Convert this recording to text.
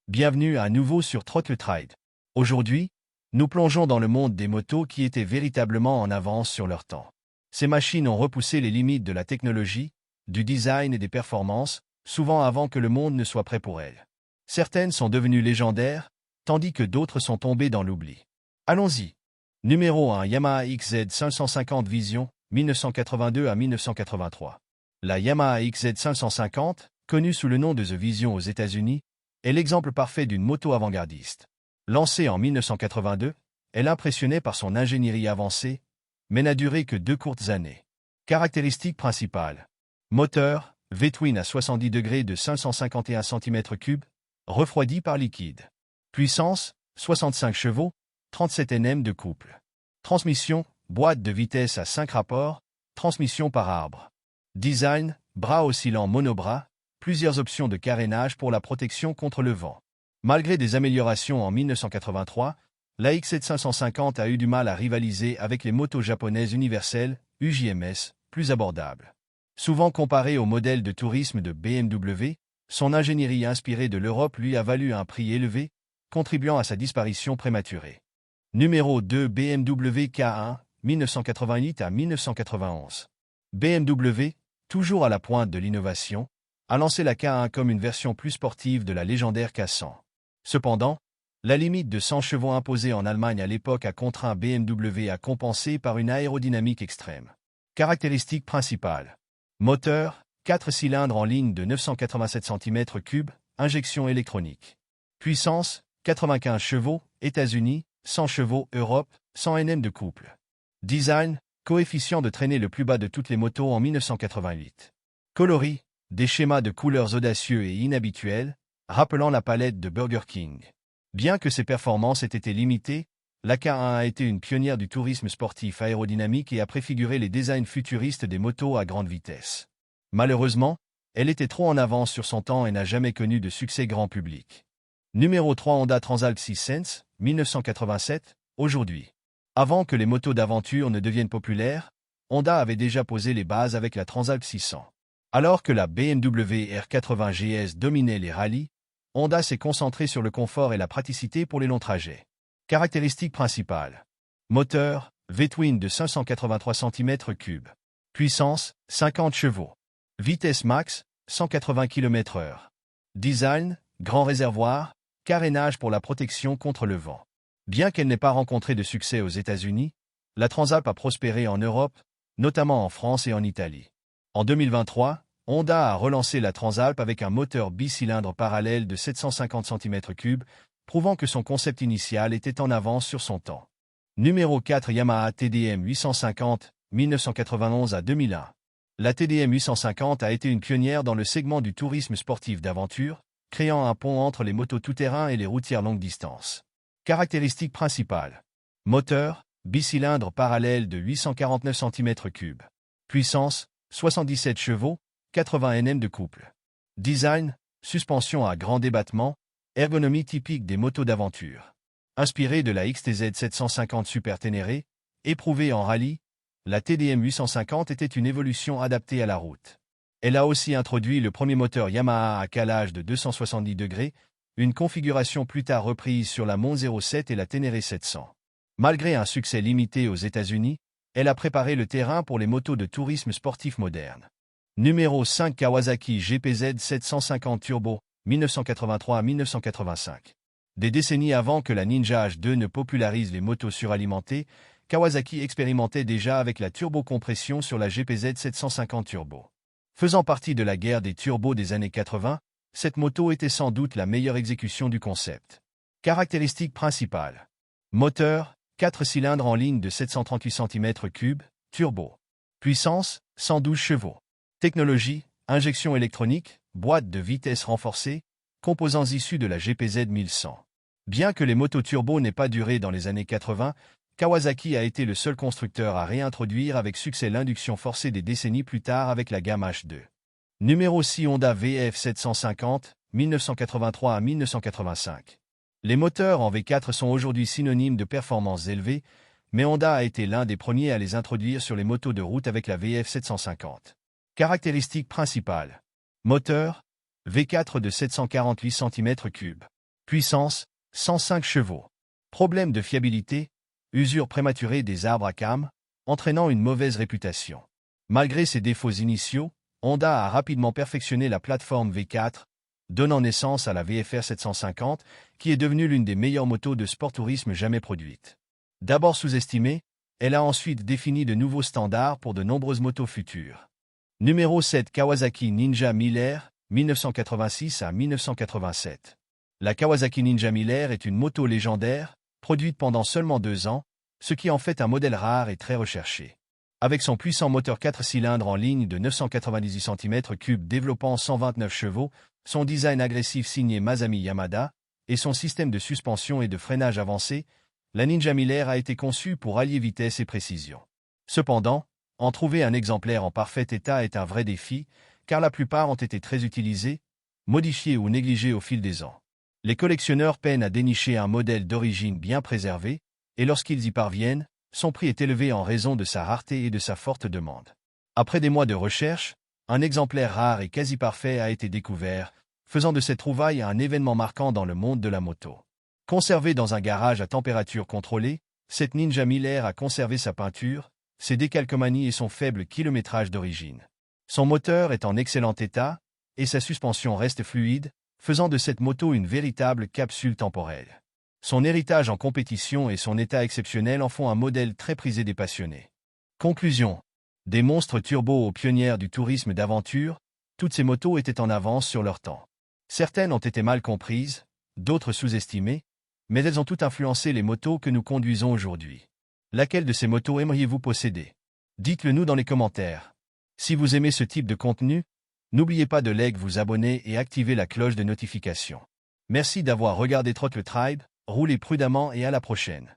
Bienvenue à nouveau sur Throttle Ride. Aujourd'hui, nous plongeons dans le monde des motos qui étaient véritablement en avance sur leur temps. Ces machines ont repoussé les limites de la technologie, du design et des performances, souvent avant que le monde ne soit prêt pour elles. Certaines sont devenues légendaires, tandis que d'autres sont tombées dans l'oubli. Allons-y. Numéro 1, Yamaha XZ550 Vision, 1982 à 1983. La Yamaha XZ550, connue sous le nom de The Vision aux États-Unis, est l'exemple parfait d'une moto avant-gardiste. Lancée en 1982, elle impressionnait par son ingénierie avancée, mais n'a duré que 2 courtes années. Caractéristiques principales. Moteur, V-twin à 70 degrés de 551 cm3, refroidi par liquide. Puissance, 65 chevaux, 37 Nm de couple. Transmission, boîte de vitesse à 5 rapports, transmission par arbre. Design, bras oscillant monobras, plusieurs options de carénage pour la protection contre le vent. Malgré des améliorations en 1983, la XZ550 a eu du mal à rivaliser avec les motos japonaises universelles, UJMS, plus abordables. Souvent comparée au modèle de tourisme de BMW, son ingénierie inspirée de l'Europe lui a valu un prix élevé, contribuant à sa disparition prématurée. Numéro 2 BMW K1, 1988 à 1991. BMW, toujours à la pointe de l'innovation, a lancé la K1 comme une version plus sportive de la légendaire K100. Cependant, la limite de 100 chevaux imposée en Allemagne à l'époque a contraint BMW à compenser par une aérodynamique extrême. Caractéristiques principales. Moteur, 4 cylindres en ligne de 987 cm3, injection électronique. Puissance, 95 chevaux, États-Unis, 100 chevaux, Europe, 100 Nm de couple. Design, coefficient de traînée le plus bas de toutes les motos en 1988. Coloris, des schémas de couleurs audacieux et inhabituels, rappelant la palette de Burger King. Bien que ses performances aient été limitées, la K1 a été une pionnière du tourisme sportif aérodynamique et a préfiguré les designs futuristes des motos à grande vitesse. Malheureusement, elle était trop en avance sur son temps et n'a jamais connu de succès grand public. Numéro 3 Honda Transalp 6 Sense, 1987, aujourd'hui. Avant que les motos d'aventure ne deviennent populaires, Honda avait déjà posé les bases avec la Transalp 600. Alors que la BMW R80 GS dominait les rallyes, Honda s'est concentré sur le confort et la praticité pour les longs trajets. Caractéristiques principales. Moteur, V-twin de 583 cm3. Puissance, 50 chevaux. Vitesse max, 180 km/h. Design, grand réservoir, carénage pour la protection contre le vent. Bien qu'elle n'ait pas rencontré de succès aux États-Unis, la Transalp a prospéré en Europe, notamment en France et en Italie. En 2023, Honda a relancé la Transalp avec un moteur bicylindre parallèle de 750 cm3, prouvant que son concept initial était en avance sur son temps. Numéro 4 Yamaha TDM 850, 1991 à 2001. La TDM 850 a été une pionnière dans le segment du tourisme sportif d'aventure, créant un pont entre les motos tout-terrain et les routières longue distance. Caractéristiques principales. Moteur, bicylindre parallèle de 849 cm3. Puissance, 77 chevaux, 80 Nm de couple. Design, suspension à grand débattement, ergonomie typique des motos d'aventure. Inspirée de la XTZ 750 Super Ténéré, éprouvée en rallye, la TDM 850 était une évolution adaptée à la route. Elle a aussi introduit le premier moteur Yamaha à calage de 270 degrés, une configuration plus tard reprise sur la Mon 07 et la Ténéré 700. Malgré un succès limité aux États-Unis, elle a préparé le terrain pour les motos de tourisme sportif moderne. Numéro 5 Kawasaki GPZ 750 Turbo, 1983 à 1985. Des décennies avant que la Ninja H2 ne popularise les motos suralimentées, Kawasaki expérimentait déjà avec la turbocompression sur la GPZ 750 Turbo. Faisant partie de la guerre des turbos des années 80, cette moto était sans doute la meilleure exécution du concept. Caractéristiques principales. Moteur, 4 cylindres en ligne de 738 cm3, turbo. Puissance, 112 chevaux. Technologie, injection électronique, boîte de vitesse renforcée, composants issus de la GPZ 1100. Bien que les motos turbo n'aient pas duré dans les années 80, Kawasaki a été le seul constructeur à réintroduire avec succès l'induction forcée des décennies plus tard avec la gamme H2. Numéro 6 Honda VF 750, 1983 à 1985. Les moteurs en V4 sont aujourd'hui synonymes de performances élevées, mais Honda a été l'un des premiers à les introduire sur les motos de route avec la VF 750. Caractéristiques principales. Moteur, V4 de 748 cm3. Puissance, 105 chevaux. Problème de fiabilité, usure prématurée des arbres à cames, entraînant une mauvaise réputation. Malgré ses défauts initiaux, Honda a rapidement perfectionné la plateforme V4, donnant naissance à la VFR 750, qui est devenue l'une des meilleures motos de sport-tourisme jamais produites. D'abord sous-estimée, elle a ensuite défini de nouveaux standards pour de nombreuses motos futures. Numéro 7 Kawasaki Ninja Miller, 1986 à 1987. La Kawasaki Ninja Miller est une moto légendaire, produite pendant seulement 2 ans, ce qui en fait un modèle rare et très recherché. Avec son puissant moteur 4 cylindres en ligne de 998 cm3 développant 129 chevaux, son design agressif signé Masami Yamada, et son système de suspension et de freinage avancé, la Ninja Miller a été conçue pour allier vitesse et précision. Cependant, en trouver un exemplaire en parfait état est un vrai défi, car la plupart ont été très utilisés, modifiés ou négligés au fil des ans. Les collectionneurs peinent à dénicher un modèle d'origine bien préservé, et lorsqu'ils y parviennent, son prix est élevé en raison de sa rareté et de sa forte demande. Après des mois de recherche, un exemplaire rare et quasi parfait a été découvert, faisant de cette trouvaille un événement marquant dans le monde de la moto. Conservée dans un garage à température contrôlée, cette Ninja Miller a conservé sa peinture, ses décalcomanies et son faible kilométrage d'origine. Son moteur est en excellent état, et sa suspension reste fluide, faisant de cette moto une véritable capsule temporelle. Son héritage en compétition et son état exceptionnel en font un modèle très prisé des passionnés. Conclusion. Des monstres turbo aux pionnières du tourisme d'aventure, toutes ces motos étaient en avance sur leur temps. Certaines ont été mal comprises, d'autres sous-estimées, mais elles ont toutes influencé les motos que nous conduisons aujourd'hui. Laquelle de ces motos aimeriez-vous posséder? Dites-le nous dans les commentaires. Si vous aimez ce type de contenu, n'oubliez pas de vous abonner et activer la cloche de notification. Merci d'avoir regardé Throttle Tribe, roulez prudemment et à la prochaine.